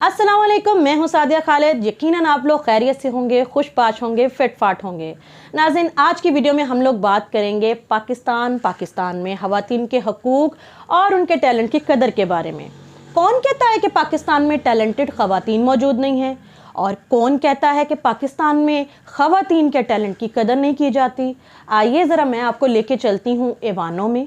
अस्सलाम वालेकुम, मैं हूं सादिया खालिद। यकीनन आप लोग खैरियत से होंगे, खुशपाश होंगे, फिट फाट होंगे। नाज़रीन, आज की वीडियो में हम लोग बात करेंगे पाकिस्तान में ख़वातीन के हकूक़ और उनके टैलेंट की कदर के बारे में। कौन कहता है कि पाकिस्तान में टैलेंटेड ख़वातीन मौजूद नहीं हैं, और कौन कहता है कि पाकिस्तान में ख़वातीन के टैलेंट की कदर नहीं की जाती। आइए ज़रा मैं आपको लेके चलती हूँ ऐवानों में,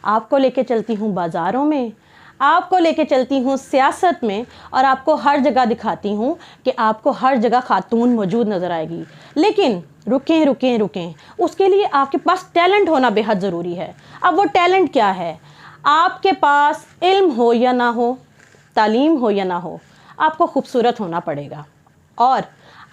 आपको लेके चलती हूँ बाज़ारों में, आपको लेके चलती हूँ सियासत में, और आपको हर जगह दिखाती हूँ कि आपको हर जगह खातून मौजूद नज़र आएगी। लेकिन रुकें रुकें रुकें, उसके लिए आपके पास टैलेंट होना बेहद ज़रूरी है। अब वो टैलेंट क्या है? आपके पास इल्म हो या ना हो, तालीम हो या ना हो, आपको खूबसूरत होना पड़ेगा। और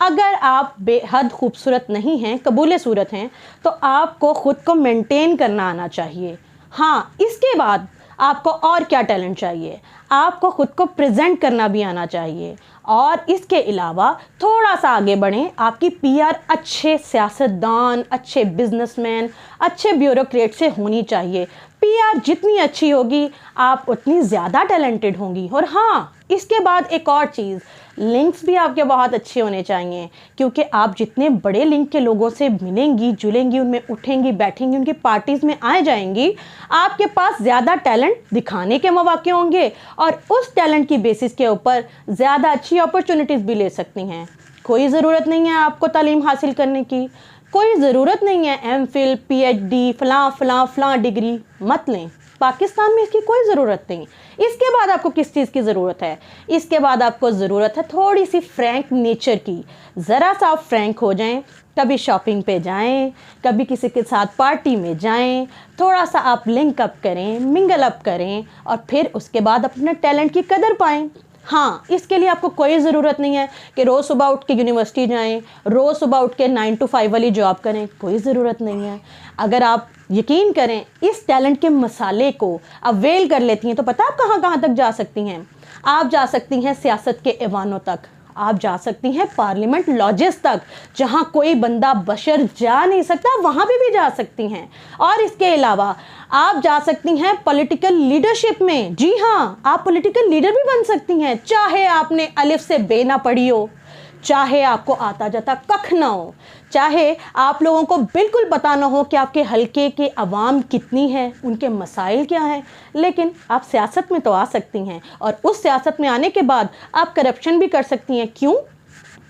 अगर आप बेहद खूबसूरत नहीं हैं, कबूले सूरत हैं, तो आपको ख़ुद को मेंटेन करना आना चाहिए। हाँ, इसके बाद आपको और क्या टैलेंट चाहिए? आपको ख़ुद को प्रेजेंट करना भी आना चाहिए। और इसके अलावा थोड़ा सा आगे बढ़ें, आपकी पीआर अच्छे सियासतदान, अच्छे बिजनेसमैन, अच्छे ब्यूरोक्रेट से होनी चाहिए। पीआर जितनी अच्छी होगी, आप उतनी ज़्यादा टैलेंटेड होंगी। और हाँ, इसके बाद एक और चीज़, लिंक्स भी आपके बहुत अच्छे होने चाहिए, क्योंकि आप जितने बड़े लिंक के लोगों से मिलेंगी, जुलेंगी, उनमें उठेंगी, बैठेंगी, उनकी पार्टीज़ में आए जाएंगी, आपके पास ज़्यादा टैलेंट दिखाने के मौके होंगे, और उस टैलेंट की बेसिस के ऊपर ज़्यादा अच्छी अपॉर्चुनिटीज़ भी ले सकती हैं। कोई ज़रूरत नहीं है आपको तालीम हासिल करने की, कोई ज़रूरत नहीं है एमफिल, पीएचडी, फ़लाँ डिग्री मत लें। पाकिस्तान में इसकी कोई ज़रूरत नहीं। इसके बाद आपको किस चीज़ की ज़रूरत है? इसके बाद आपको ज़रूरत है थोड़ी सी फ्रैंक नेचर की। ज़रा सा आप फ्रैंक हो जाएं, कभी शॉपिंग पे जाएं, कभी किसी के साथ पार्टी में जाएं, थोड़ा सा आप लिंक अप करें, मिंगल अप करें, और फिर उसके बाद अपने टैलेंट की कदर पाएं। हाँ, इसके लिए आपको कोई ज़रूरत नहीं है कि रोज़ सुबह उठ के यूनिवर्सिटी जाएं, रोज़ सुबह उठ के 9 to 5 वाली जॉब करें, कोई ज़रूरत नहीं है। अगर आप यकीन करें, इस टैलेंट के मसाले को अवेल कर लेती हैं, तो पता आप कहाँ कहाँ तक जा सकती हैं? आप जा सकती हैं सियासत के ऐवानों तक, आप जा सकती हैं पार्लियामेंट लॉजेस तक, जहां कोई बंदा बशर जा नहीं सकता, वहां भी जा सकती हैं। और इसके अलावा आप जा सकती हैं पॉलिटिकल लीडरशिप में। जी हाँ, आप पॉलिटिकल लीडर भी बन सकती हैं, चाहे आपने अलिफ से बे ना पढ़ी हो, चाहे आपको आता जाता कख ना हो, चाहे आप लोगों को बिल्कुल पता ना हो कि आपके हलके के अवाम कितनी है, उनके मसाइल क्या हैं, लेकिन आप सियासत में तो आ सकती हैं। और उस सियासत में आने के बाद आप करप्शन भी कर सकती हैं। क्यों?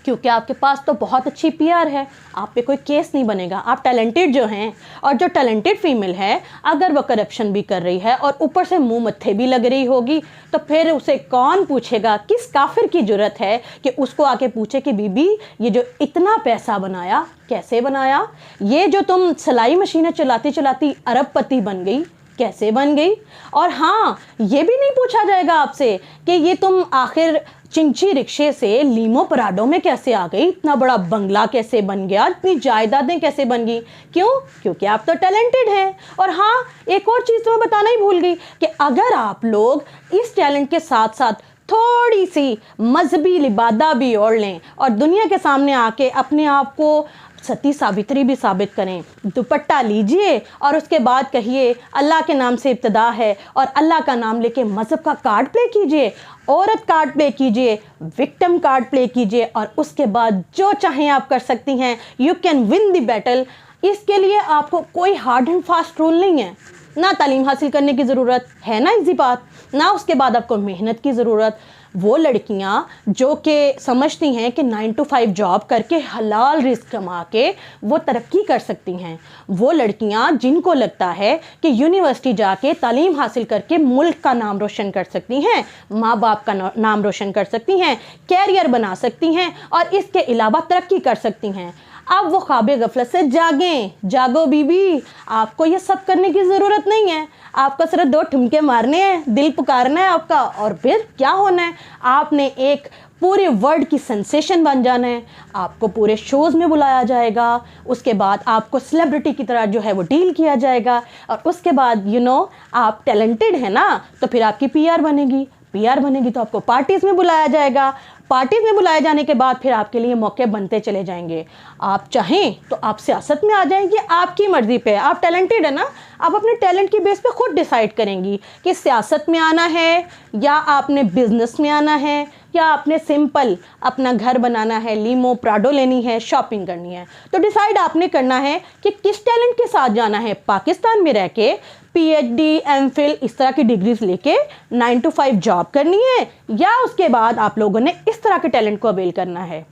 क्योंकि आपके पास तो बहुत अच्छी पीआर है, आप पे कोई केस नहीं बनेगा। आप टैलेंटेड जो हैं, और जो टैलेंटेड फीमेल है, अगर वो करप्शन भी कर रही है और ऊपर से मुंह मत्थे भी लग रही होगी, तो फिर उसे कौन पूछेगा? किस काफिर की जरूरत है कि उसको आके पूछे कि बीबी, ये जो इतना पैसा बनाया, कैसे बनाया? ये जो तुम सिलाई मशीनें चलाती चलाती अरबपति बन गई, कैसे बन गई? और हाँ, ये भी नहीं पूछा जाएगा आपसे कि ये तुम आखिर चिंची रिक्शे से लीमो पराडो में कैसे आ गई, इतना बड़ा बंगला कैसे बन गया, इतनी जायदादें कैसे बन गई? क्यों? क्योंकि आप तो टैलेंटेड हैं। और हाँ, एक और चीज़ तो मैं बताना ही भूल गई कि अगर आप लोग इस टैलेंट के साथ साथ थोड़ी सी मजहबी लिबादा भी ओढ़ लें और दुनिया के सामने आके अपने आप को सती सावित्री भी साबित करें, दुपट्टा लीजिए और उसके बाद कहिए अल्लाह के नाम से इब्तिदा है, और अल्लाह का नाम लेके मज़हब का कार्ड प्ले कीजिए, औरत कार्ड प्ले कीजिए, विक्टिम कार्ड प्ले कीजिए, और उसके बाद जो चाहें आप कर सकती हैं। You can win the battle. इसके लिए आपको कोई हार्ड एंड फास्ट रूल नहीं है, ना तालीम हासिल करने की ज़रूरत है, ना इसी बात, ना उसके बाद आपको मेहनत की ज़रूरत। वो लड़कियां जो कि समझती हैं कि 9 to 5 जॉब करके हलाल रिस्क कमा के वो तरक्की कर सकती हैं, वो लड़कियां जिनको लगता है कि यूनिवर्सिटी जाके तालीम हासिल करके मुल्क का नाम रोशन कर सकती हैं, माँ बाप का नाम रोशन कर सकती हैं, कैरियर बना सकती हैं, और इसके अलावा तरक्की कर सकती हैं। अब वो ख्वाब गफलत से जागें, जागो बीबी, आपको ये सब करने की ज़रूरत नहीं है। आपको सिर्फ 2 ठुमके मारने हैं, दिल पुकारना है आपका, और फिर क्या होना है? आपने एक पूरे वर्ल्ड की सेंसेशन बन जाना है। आपको पूरे शोज़ में बुलाया जाएगा, उसके बाद आपको सेलिब्रिटी की तरह जो है वो डील किया जाएगा, और उसके बाद आप टैलेंटेड है ना, तो फिर आपकी पीआर बनेगी। पीआर बनेगी तो आपको पार्टीज़ में बुलाया जाएगा, पार्टीज में बुलाए जाने के बाद फिर आपके लिए मौके बनते चले जाएंगे। आप चाहें तो आप सियासत में आ जाएंगे, आपकी मर्जी पे। आप टैलेंटेड है ना, आप अपने टैलेंट की बेस पे खुद डिसाइड करेंगी कि सियासत में आना है या आपने बिजनेस में आना है क्या आपने सिंपल अपना घर बनाना है, लीमो प्राडो लेनी है, शॉपिंग करनी है, तो डिसाइड आपने करना है कि किस टैलेंट के साथ जाना है। पाकिस्तान में रह के PhD MPhil इस तरह की डिग्रीज लेके 9 to 5 जॉब करनी है, या उसके बाद आप लोगों ने इस तरह के टैलेंट को अवेल करना है।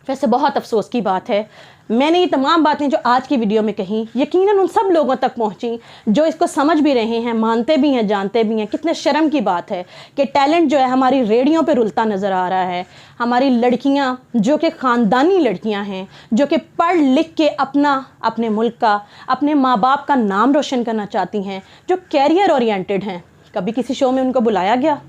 वैसे बहुत अफसोस की बात है, मैंने ये तमाम बातें जो आज की वीडियो में कही यकीनन उन सब लोगों तक पहुंची जो इसको समझ भी रहे हैं, मानते भी हैं, जानते भी हैं। कितने शर्म की बात है कि टैलेंट जो है हमारी रेडियो पे रुलता नज़र आ रहा है। हमारी लड़कियां जो कि ख़ानदानी लड़कियां हैं, जो कि पढ़ लिख के अपने मुल्क का, अपने माँ बाप का नाम रोशन करना चाहती हैं, जो कैरियर ओरिएंटेड हैं, कभी किसी शो में उनको बुलाया गया?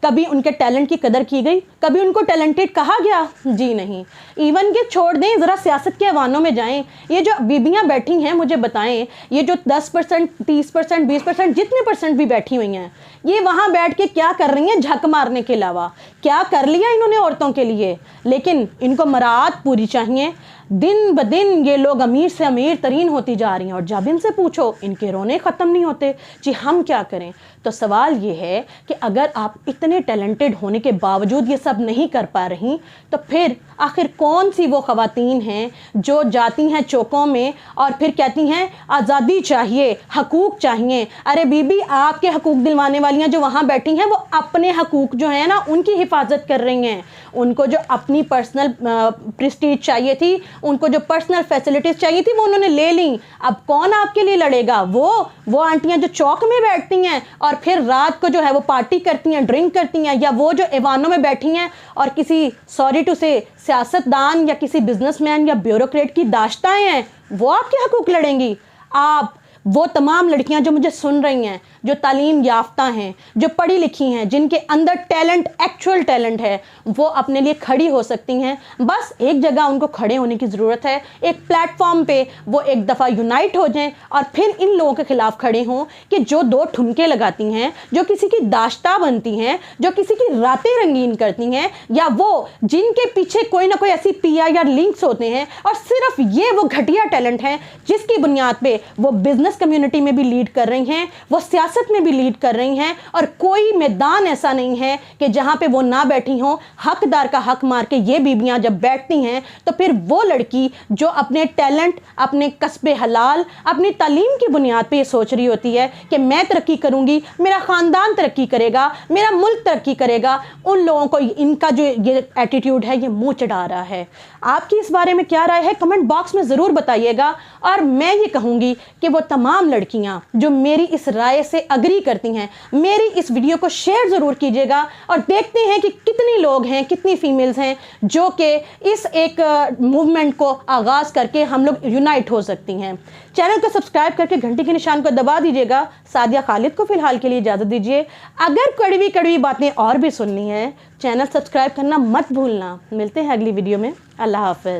कभी उनके टैलेंट की कदर की गई? कभी उनको टैलेंटेड कहा गया? जी नहीं। इवन के छोड़ दें, ज़रा सियासत के ऐवानों में जाएं, ये जो बीबियां बैठी हैं मुझे बताएं, ये जो 10%, 30%, 20% जितने परसेंट भी बैठी हुई हैं, ये वहाँ बैठ के क्या कर रही हैं? झक मारने के अलावा क्या कर लिया इन्होंने औरतों के लिए? लेकिन इनको मराद पूरी चाहिए। दिन ब दिन ये लोग अमीर से अमीर तरीन होती जा रही हैं, और जब इनसे पूछो इनके रोने ख़त्म नहीं होते। जी हम क्या करें? तो सवाल ये है कि अगर आप इतने टैलेंटेड होने के बावजूद ये सब नहीं कर पा रही, तो फिर आखिर कौन सी वो ख़वातीन हैं जो जाती हैं चौकों में और फिर कहती हैं आज़ादी चाहिए, हकूक़ चाहिए? अरे बीबी, आपके हकूक़ दिलवाने वालियाँ जो वहाँ बैठी हैं वो अपने हकूक़ जो हैं ना उनकी हिफाजत कर रही हैं। उनको जो अपनी पर्सनल प्रेस्टीज चाहिए थी, उनको जो पर्सनल फैसिलिटीज़ चाहिए थी, वो उन्होंने ले ली। अब कौन आपके लिए लड़ेगा? वो आंटियां जो चौक में बैठती हैं और फिर रात को जो है वो पार्टी करती हैं, ड्रिंक करती हैं, या वो जो ऐवानों में बैठी हैं और किसी सॉरी टू से सियासतदान या किसी बिजनेसमैन या ब्यूरोक्रेट की दाश्ताएं हैं, वो आपके हकूक़ लड़ेंगी? आप वो तमाम लड़कियां जो मुझे सुन रही हैं, जो तालीम याफ्ता हैं, जो पढ़ी लिखी हैं, जिनके अंदर टैलेंट, एक्चुअल टैलेंट है, वो अपने लिए खड़ी हो सकती हैं। बस एक जगह उनको खड़े होने की ज़रूरत है, एक प्लेटफॉर्म पे वो एक दफ़ा यूनाइट हो जाएं और फिर इन लोगों के ख़िलाफ़ खड़े हों कि जो दो ठुमके लगाती हैं, जो किसी की दाश्ता बनती हैं, जो किसी की रातें रंगीन करती हैं, या वो जिनके पीछे कोई ना कोई ऐसी PR या लिंक्स होते हैं, और सिर्फ ये वो घटिया टैलेंट हैं जिसकी बुनियाद पे वो बिजनेस कम्युनिटी में भी लीड कर रही हैं, वो सियासत में भी लीड कर रही हैं, और कोई मैदान ऐसा नहीं है कि जहां पे वो ना बैठी हों। हकदार का हक मार के ये बीबियां जब बैठती हैं, तो फिर वो लड़की जो अपने टैलेंट, अपने कस्बे हलाल, अपनी तालीम की बुनियाद पे ये सोच रही होती है कि मैं तरक्की करूंगी, मेरा ख़ानदान तरक्की करेगा, मेरा मुल्क तरक्की करेगा, उन लोगों को इनका जो ये एटीट्यूड है ये मुंह चढ़ा रहा है। आपकी इस बारे में क्या राय है? कमेंट बॉक्स में ज़रूर बताइएगा। और मैं ये कहूँगी कि वो तमाम लड़कियां जो मेरी इस राय से अग्री करती हैं, मेरी इस वीडियो को शेयर ज़रूर कीजिएगा, और देखते हैं कि कितनी लोग हैं, कितनी फीमेल्स हैं जो कि इस एक मूवमेंट को आगाज़ करके हम लोग यूनाइट हो सकती हैं। चैनल को सब्सक्राइब करके घंटी के निशान को दबा दीजिएगा। सादिया खालिद को फ़िलहाल के लिए इजाज़त दीजिए। अगर कड़वी कड़वी बातें और भी सुननी हैं, चैनल सब्सक्राइब करना मत भूलना। मिलते हैं अगली वीडियो में। अल्लाह हाफ़िज़।